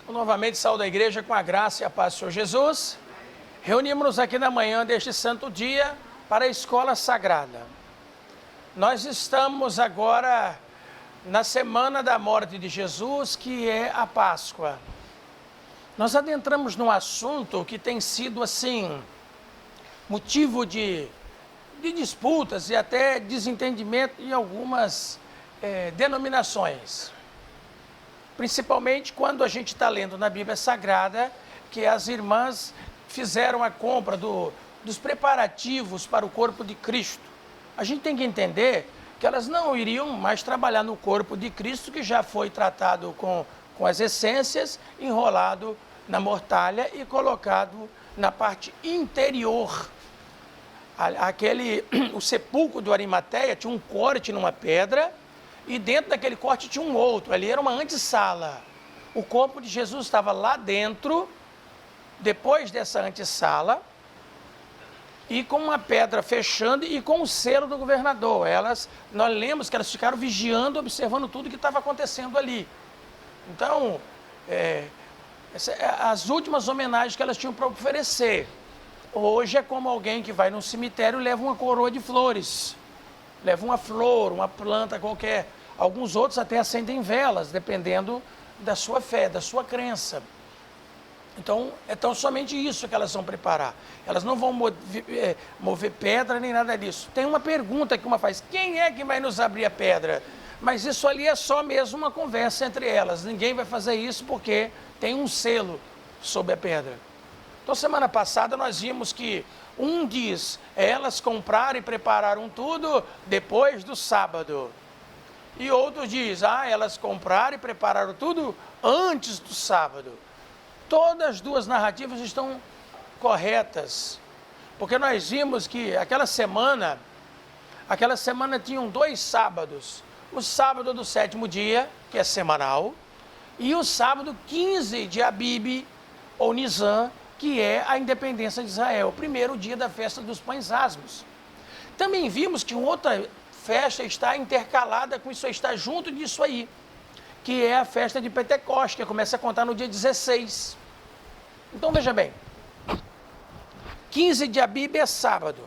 Novamente saúdo a igreja com a graça e a paz do Senhor Jesus. Reunimos-nos aqui na manhã deste santo dia para a escola sagrada. Nós estamos agora na semana da morte de Jesus, que é a Páscoa. Nós adentramos num assunto que tem sido assim motivo de disputas e até desentendimento em algumas denominações. Principalmente quando a gente está lendo na Bíblia Sagrada que as irmãs fizeram a compra dos preparativos para o corpo de Cristo. A gente tem que entender que elas não iriam mais trabalhar no corpo de Cristo, que já foi tratado com as essências, enrolado na mortalha e colocado na parte interior. O sepulcro de Arimateia tinha um corte numa pedra, e dentro daquele corte tinha um outro, ali era uma antessala. O corpo de Jesus estava lá dentro, depois dessa antessala, e com uma pedra fechando e com o selo do governador. Nós lemos que elas ficaram vigiando, observando tudo que estava acontecendo ali. Então, as últimas homenagens que elas tinham para oferecer. Hoje é como alguém que vai num cemitério e leva uma coroa de flores, leva uma flor, uma planta qualquer. Alguns outros até acendem velas, dependendo da sua fé, da sua crença. Então, é tão somente isso que elas vão preparar. Elas não vão mover pedra nem nada disso. Tem uma pergunta que uma faz: quem é que vai nos abrir a pedra? Mas isso ali é só mesmo uma conversa entre elas. Ninguém vai fazer isso porque tem um selo sobre a pedra. Então, semana passada nós vimos que um diz: elas compraram e prepararam tudo depois do sábado. E outro diz: elas compraram e prepararam tudo antes do sábado. Todas as duas narrativas estão corretas, porque nós vimos que aquela semana tinham 2 sábados. O sábado do 7º dia, que é semanal, e o sábado 15 de Abib, ou Nisan, que é a independência de Israel, o primeiro dia da festa dos pães asmos. Também vimos que outra festa está intercalada com isso, está junto disso aí, que é a festa de Pentecostes, que começa a contar no dia 16. Então veja bem, 15 de Abib é sábado,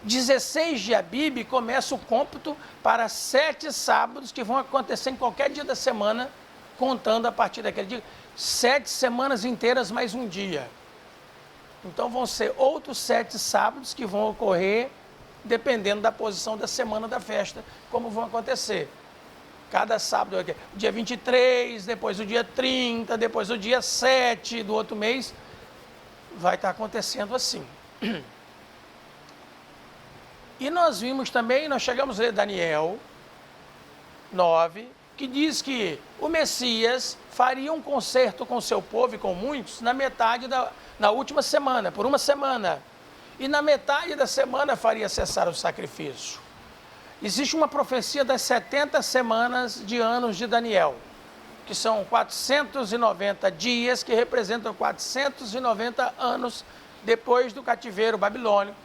16 de Abib começa o cômputo para 7 sábados que vão acontecer em qualquer dia da semana, contando a partir daquele dia, 7 semanas inteiras mais um dia. Então vão ser outros 7 sábados que vão ocorrer dependendo da posição da semana da festa, como vão acontecer. Cada sábado, o dia 23, depois o dia 30, depois o dia 7 do outro mês, vai estar acontecendo assim. E nós vimos também, nós chegamos a ler Daniel 9, que diz que o Messias faria um concerto com o seu povo e com muitos na última semana, por uma semana. E na metade da semana faria cessar o sacrifício. Existe uma profecia das 70 semanas de anos de Daniel, que são 490 dias, que representam 490 anos depois do cativeiro babilônico,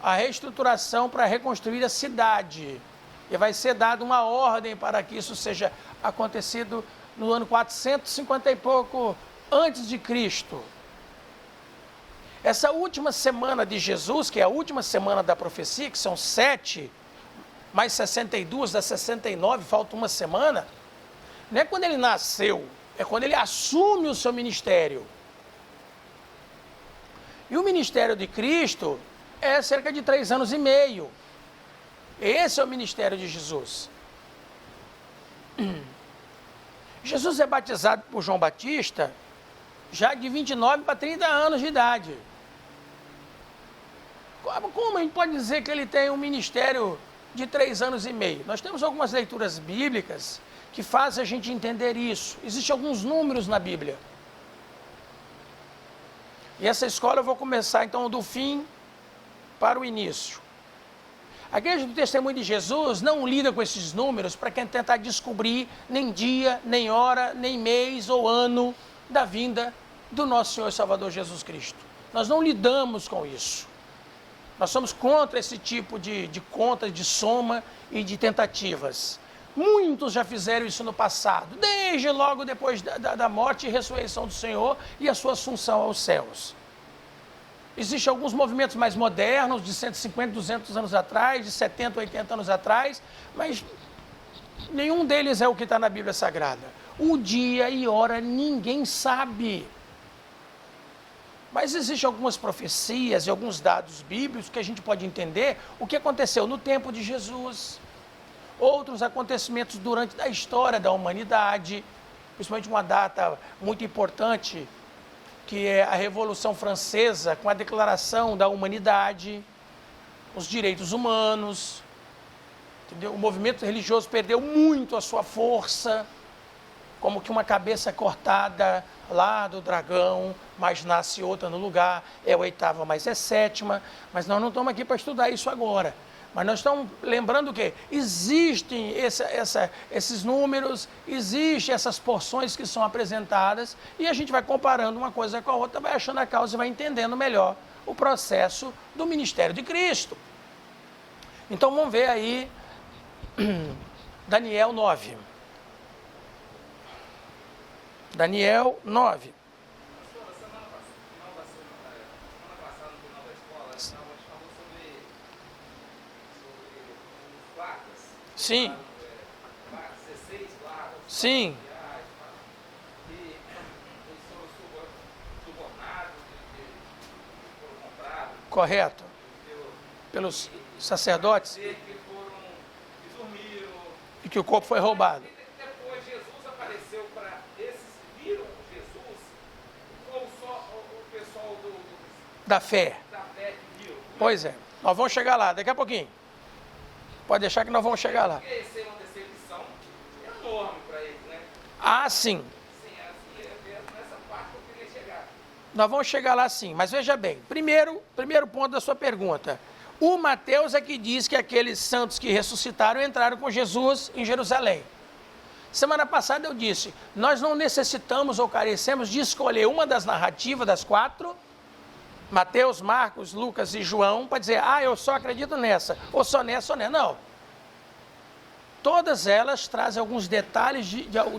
a reestruturação para reconstruir a cidade. E vai ser dada uma ordem para que isso seja acontecido no ano 450 e pouco antes de Cristo. Essa última semana de Jesus, que é a última semana da profecia, que são 7, mais 62, dá 69, falta uma semana, não é quando ele nasceu, é quando ele assume o seu ministério. E o ministério de Cristo é cerca de 3 anos e meio. Esse é o ministério de Jesus. Jesus é batizado por João Batista já de 29 para 30 anos de idade. Como a gente pode dizer que ele tem um ministério de 3 anos e meio? Nós temos algumas leituras bíblicas que fazem a gente entender isso. Existem alguns números na Bíblia. E essa escola eu vou começar então do fim para o início. A Igreja do Testemunho de Jesus não lida com esses números para quem tentar descobrir nem dia, nem hora, nem mês ou ano da vinda do nosso Senhor e Salvador Jesus Cristo. Nós não lidamos com isso. Nós somos contra esse tipo de conta, de soma e de tentativas. Muitos já fizeram isso no passado, desde logo depois da morte e ressurreição do Senhor e a sua assunção aos céus. Existem alguns movimentos mais modernos, de 150, 200 anos atrás, de 70, 80 anos atrás, mas nenhum deles é o que está na Bíblia Sagrada. O dia e hora ninguém sabe. Mas existem algumas profecias e alguns dados bíblicos que a gente pode entender o que aconteceu no tempo de Jesus, outros acontecimentos durante a história da humanidade, principalmente uma data muito importante, que é a Revolução Francesa, com a Declaração da Humanidade, os direitos humanos, entendeu? O movimento religioso perdeu muito a sua força, como que uma cabeça cortada lá do dragão, mas nasce outra no lugar, é a oitava, mas é sétima, mas nós não estamos aqui para estudar isso agora. Mas nós estamos lembrando que existem esses números, existem essas porções que são apresentadas, e a gente vai comparando uma coisa com a outra, vai achando a causa e vai entendendo melhor o processo do ministério de Cristo. Então vamos ver aí Daniel 9. Daniel 9. Semana passada, no final da escola, a gente falou sobre os guardas. Sim. 16 guardas. Sim. E eles foram subornados, foram comprados. Correto. Pelos sacerdotes. Que foram, que dormiram. E que o corpo foi roubado. Depois Jesus apareceu para esses que viram Jesus, ou só o pessoal Da fé. da fé que viu? Pois é. Nós vamos chegar lá, daqui a pouquinho. Pode deixar que nós vamos chegar lá. Porque isso é uma decepção enorme para eles, né? Ah, sim. Sim, assim, nessa parte que eu queria chegar. Nós vamos chegar lá sim. Mas veja bem, primeiro ponto da sua pergunta. O Mateus é que diz que aqueles santos que ressuscitaram entraram com Jesus em Jerusalém. Semana passada eu disse, nós não necessitamos ou carecemos de escolher uma das narrativas das 4, Mateus, Marcos, Lucas e João, para dizer, eu só acredito nessa, ou só nessa, ou nessa. Não. Todas elas trazem alguns detalhes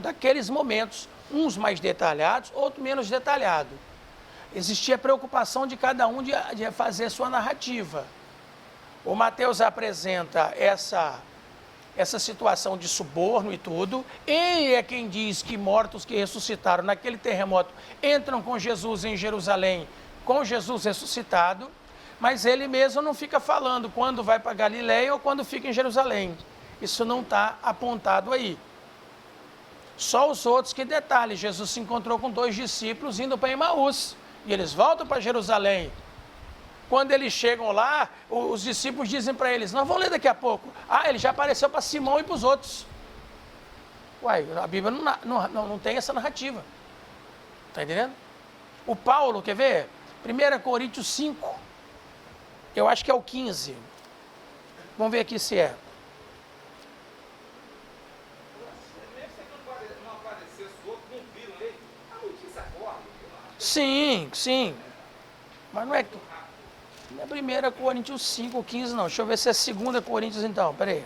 daqueles momentos, uns mais detalhados, outros menos detalhados. Existia a preocupação de cada um de fazer sua narrativa. O Mateus apresenta essa situação de suborno e tudo. Ele é quem diz que mortos que ressuscitaram naquele terremoto entram com Jesus em Jerusalém, com Jesus ressuscitado, mas ele mesmo não fica falando quando vai para Galiléia ou quando fica em Jerusalém. Isso não está apontado aí. Só os outros que detalhem. Jesus se encontrou com 2 discípulos indo para Emaús, e eles voltam para Jerusalém. Quando eles chegam lá, os discípulos dizem para eles, nós vamos ler daqui a pouco. Ele já apareceu para Simão e para os outros. Uai, a Bíblia não tem essa narrativa. Está entendendo? O Paulo, quer ver? 1 Coríntios 5, eu acho que é o 15. Vamos ver aqui se é. Mesmo que não aparecesse o outro, não viram ele, a notícia corre. Sim, sim. Mas não é 1 Coríntios 5, 15 não. Deixa eu ver se é 2 Coríntios então, peraí.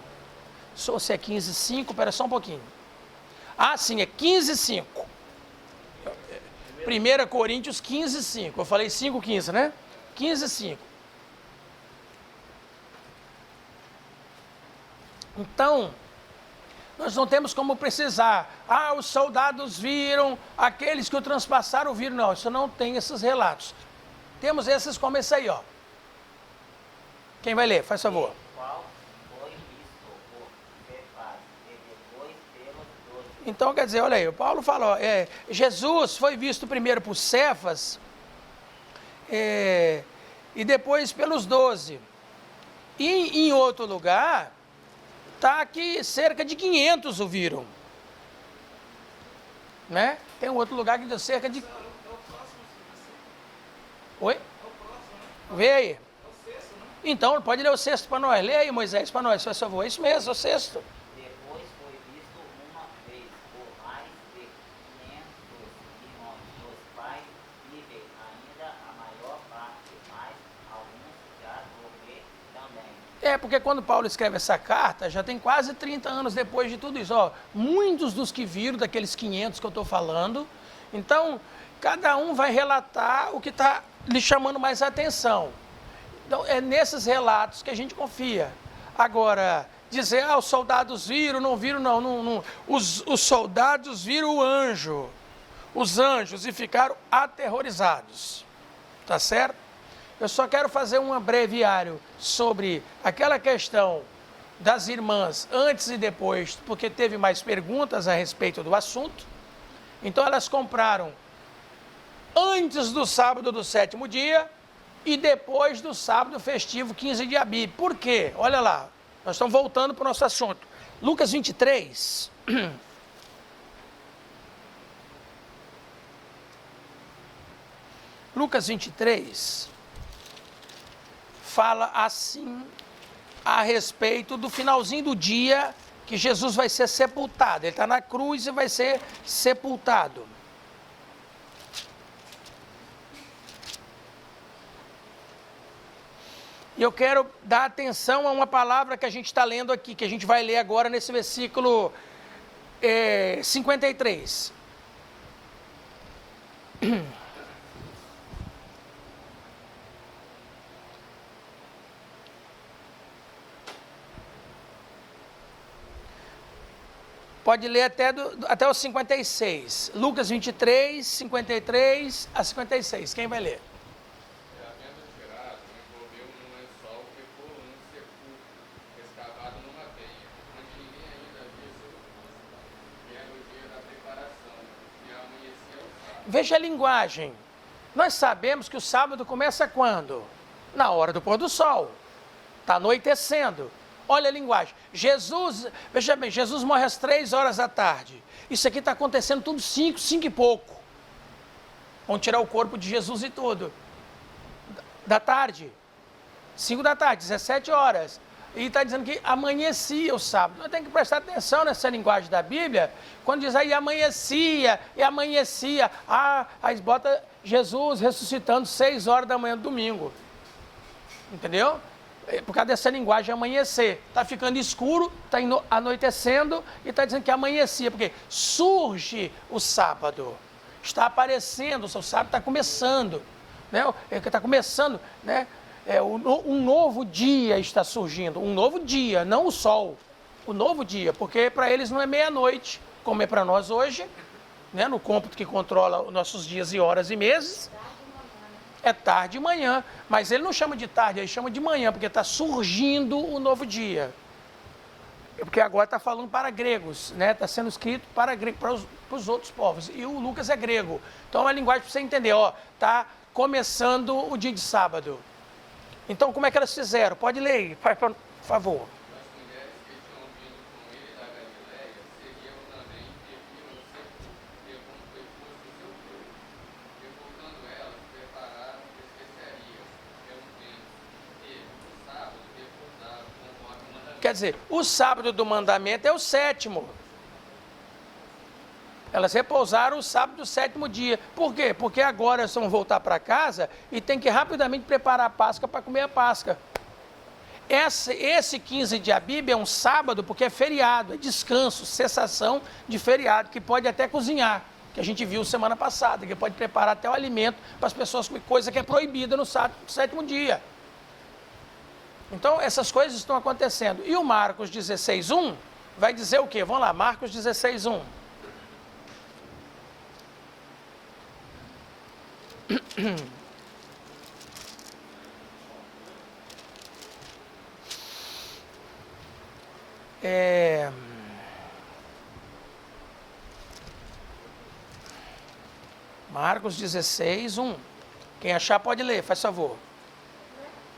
Se é 15, 5, pera só um pouquinho. Sim, é 15, 5. 1 Coríntios 15, 5. Eu falei 5, 15, né? 15, 5. Então, nós não temos como precisar. Os soldados viram, aqueles que o transpassaram viram. Não, isso não tem esses relatos. Temos esses como esse aí, ó. Quem vai ler? Faz favor. Qual foi visto por Cefas e depois pelos 12. Então, quer dizer, olha aí, o Paulo fala, Jesus foi visto primeiro por Cefas e depois pelos 12. E em outro lugar, está que cerca de 500 o viram. Né? Tem um outro lugar que deu cerca de... Oi? Vê aí. Então, pode ler o sexto para nós. Lê aí, Moisés, para nós, por favor. É isso mesmo, é o sexto. Depois foi visto uma vez por mais de 500 irmãos, dos quais vivem ainda a maior parte, mas alguns já morreram também. Porque quando Paulo escreve essa carta, já tem quase 30 anos depois de tudo isso. Ó, muitos dos que viram, daqueles 500 que eu estou falando, então, cada um vai relatar o que está lhe chamando mais atenção. Então, é nesses relatos que a gente confia. Agora, dizer, os soldados viram, não viram, não. Os soldados viram o anjo, os anjos, e ficaram aterrorizados. Tá certo? Eu só quero fazer um breviário sobre aquela questão das irmãs antes e depois, porque teve mais perguntas a respeito do assunto. Então elas compraram antes do sábado do 7º dia e depois do sábado festivo 15 de Abib. Por quê? Olha lá, nós estamos voltando para o nosso assunto. Lucas 23. Lucas 23 fala assim a respeito do finalzinho do dia que Jesus vai ser sepultado. Ele está na cruz e vai ser sepultado. E eu quero dar atenção a uma palavra que a gente está lendo aqui, que a gente vai ler agora nesse versículo 53. Pode ler até o 56. Lucas 23, 53 a 56. Quem vai ler? Havendo tirado, envolveu num lençol que for um sepulcro escavado numa penha, onde ninguém ainda havia sepultado. E era o dia da preparação, e amanhecia o sábado. Veja a linguagem. Nós sabemos que o sábado começa quando? Na hora do pôr do sol. Está anoitecendo. Olha a linguagem. Jesus, veja bem, Jesus morre às 3 horas da tarde. Isso aqui está acontecendo tudo 5 e pouco. Vão tirar o corpo de Jesus e tudo. Da tarde. 5 da tarde, 17 horas. E está dizendo que amanhecia o sábado. Nós temos que prestar atenção nessa linguagem da Bíblia. Quando diz aí amanhecia, e amanhecia. Aí bota Jesus ressuscitando 6 horas da manhã do domingo. Entendeu? Por causa dessa linguagem amanhecer. Está ficando escuro, está anoitecendo e está dizendo que amanhecia, porque surge o sábado. Está aparecendo, o seu sábado está começando. Né? Está começando, né? Um novo dia está surgindo. Um novo dia, não o sol. O novo dia, porque para eles não é meia-noite, como é para nós hoje, né? No cômputo que controla os nossos dias e horas e meses. É tarde e manhã, mas ele não chama de tarde, ele chama de manhã, porque está surgindo o novo dia. Porque agora está falando para gregos, né? Está sendo escrito para os outros povos. E o Lucas é grego. Então é uma linguagem para você entender, está começando o dia de sábado. Então como é que elas fizeram? Pode ler aí, por favor. As mulheres que tinham vindo com ele da Galileia seguiam também e viram o sepulcro e como foi posto o seu corpo. E voltando elas, prepararam especiarias, perguntando se no sábado repousaram conforme o mandamento. Quer dizer, o sábado do mandamento é o 7º. Elas repousaram o sábado do 7º dia. Por quê? Porque agora elas vão voltar para casa e tem que rapidamente preparar a Páscoa para comer a Páscoa. Esse 15 de Abib é um sábado porque é feriado, é descanso, cessação de feriado, que pode até cozinhar, que a gente viu semana passada, que pode preparar até o alimento para as pessoas comer, coisa que é proibida no 7º dia. Então, essas coisas estão acontecendo. E o Marcos 16:1 vai dizer o quê? Vamos lá, Marcos 16:1. Marcos 16:1. Quem achar pode ler, faz favor.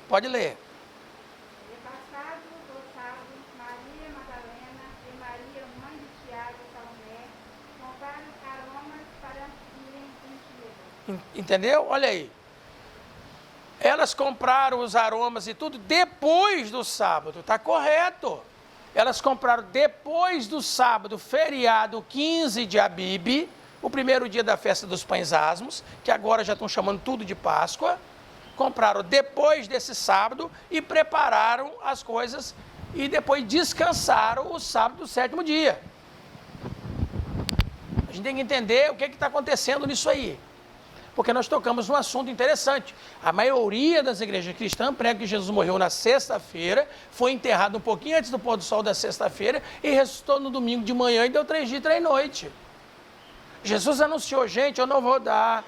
Pode ler. Repassado o sábado, Maria Madalena e Maria, mãe de Tiago e Salomé, compraram aromas para irem ungir. Entendeu? Olha aí. Elas compraram os aromas e tudo depois do sábado, está correto. Elas compraram depois do sábado, feriado 15 de Abib, o primeiro dia da festa dos pães asmos, que agora já estão chamando tudo de Páscoa, compraram depois desse sábado e prepararam as coisas e depois descansaram o sábado do 7º dia. A gente tem que entender o que está acontecendo nisso aí. Porque nós tocamos num assunto interessante. A maioria das igrejas cristãs prega que Jesus morreu na sexta-feira, foi enterrado um pouquinho antes do pôr do sol da sexta-feira e ressuscitou no domingo de manhã e deu 3 dias e 3 noites. Jesus anunciou, gente, eu não vou dar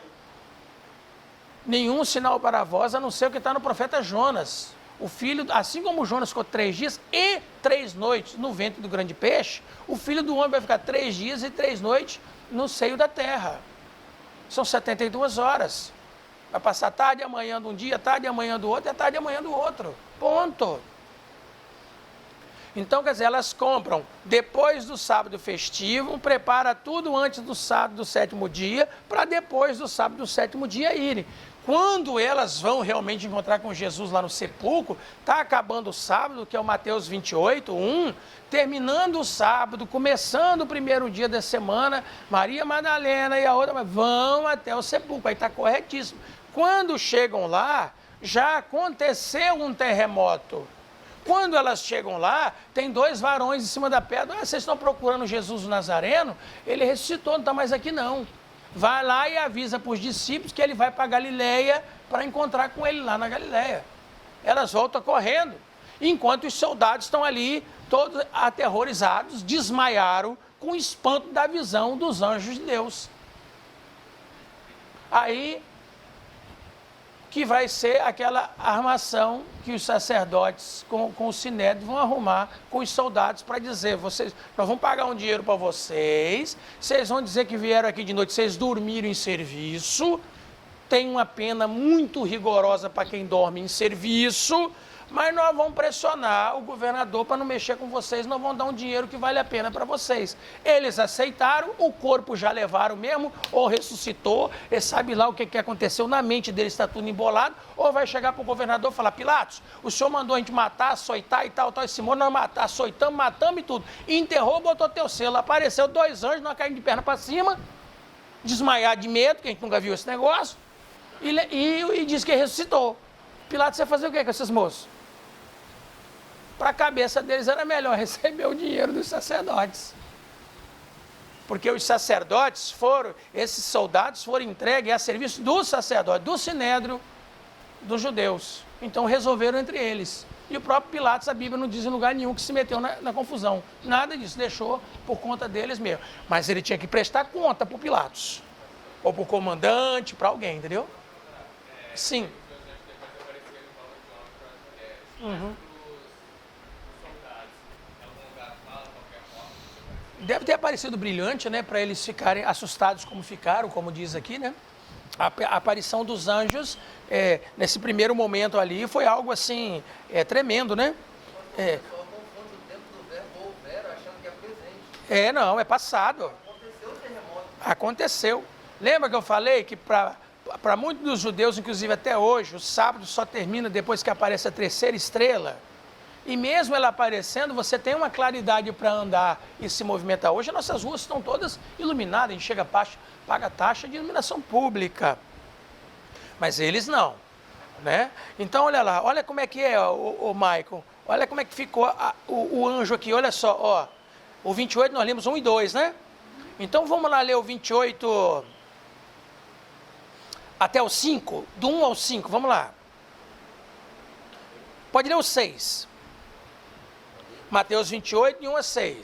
nenhum sinal para vós, a não ser o que está no profeta Jonas. O filho, assim como Jonas ficou 3 dias e 3 noites no ventre do grande peixe, o filho do homem vai ficar 3 dias e 3 noites no seio da terra. São 72 horas. Vai passar tarde e amanhã de um dia, tarde e amanhã do outro, e tarde e amanhã do outro. Ponto. Então, quer dizer, elas compram depois do sábado festivo, prepara tudo antes do sábado do 7º dia, para depois do sábado do 7º dia irem. Quando elas vão realmente encontrar com Jesus lá no sepulcro, está acabando o sábado, que é o Mateus 28, 1, terminando o sábado, começando o primeiro dia da semana, Maria Madalena e a outra vão até o sepulcro, aí está corretíssimo. Quando chegam lá, já aconteceu um terremoto. Quando elas chegam lá, tem 2 varões em cima da pedra. Ah, vocês estão procurando Jesus o Nazareno? Ele ressuscitou, não está mais aqui não. Vai lá e avisa para os discípulos que ele vai para Galileia para encontrar com ele lá na Galileia. Elas voltam correndo, enquanto os soldados estão ali, todos aterrorizados, desmaiaram com o espanto da visão dos anjos de Deus. Aí que vai ser aquela armação que os sacerdotes com o sinédrio vão arrumar com os soldados para dizer, nós vamos pagar um dinheiro para vocês, vocês vão dizer que vieram aqui de noite, vocês dormiram em serviço, tem uma pena muito rigorosa para quem dorme em serviço, mas nós vamos pressionar o governador para não mexer com vocês, nós vamos dar um dinheiro que vale a pena para vocês. Eles aceitaram, o corpo já levaram mesmo, ou ressuscitou, e sabe lá o que aconteceu na mente deles, está tudo embolado, ou vai chegar para o governador e falar, Pilatos, o senhor mandou a gente matar, açoitar e tal, esse moço nós açoitamos, matamos e tudo, e enterrou, botou teu selo, apareceu 2 anjos, nós caímos de perna para cima, desmaiar de medo, que a gente nunca viu esse negócio, e disse que ressuscitou. Pilatos ia fazer o que com esses moços? Para a cabeça deles era melhor receber o dinheiro dos sacerdotes. Porque os sacerdotes esses soldados foram entregues a serviço do sacerdote, do sinédrio dos judeus. Então resolveram entre eles. E o próprio Pilatos, a Bíblia não diz em lugar nenhum que se meteu na confusão. Nada disso, deixou por conta deles mesmo. Mas ele tinha que prestar conta para o Pilatos. Ou para o comandante, para alguém, entendeu? Sim. Uhum. Deve ter aparecido brilhante, né? Para eles ficarem assustados como ficaram, como diz aqui, né? A aparição dos anjos, nesse primeiro momento ali, foi algo assim, tremendo, né? Só confunde o tempo do verbo houver, achando que é presente. Não, é passado. Aconteceu o terremoto. Aconteceu. Lembra que eu falei que para muitos dos judeus, inclusive até hoje, o sábado só termina depois que aparece a 3ª estrela? E mesmo ela aparecendo, você tem uma claridade para andar e se movimentar. Hoje, nossas ruas estão todas iluminadas, a gente chega, paga taxa de iluminação pública. Mas eles não, né? Então, olha lá, olha como é que é, o Michael. Olha como é que ficou o anjo aqui, olha só, ó. O 28 nós lemos 1 e 2, né? Então, vamos lá ler o 28 até o 5, do 1 ao 5, vamos lá. Pode ler o 6. Mateus 28, de 1 a 6.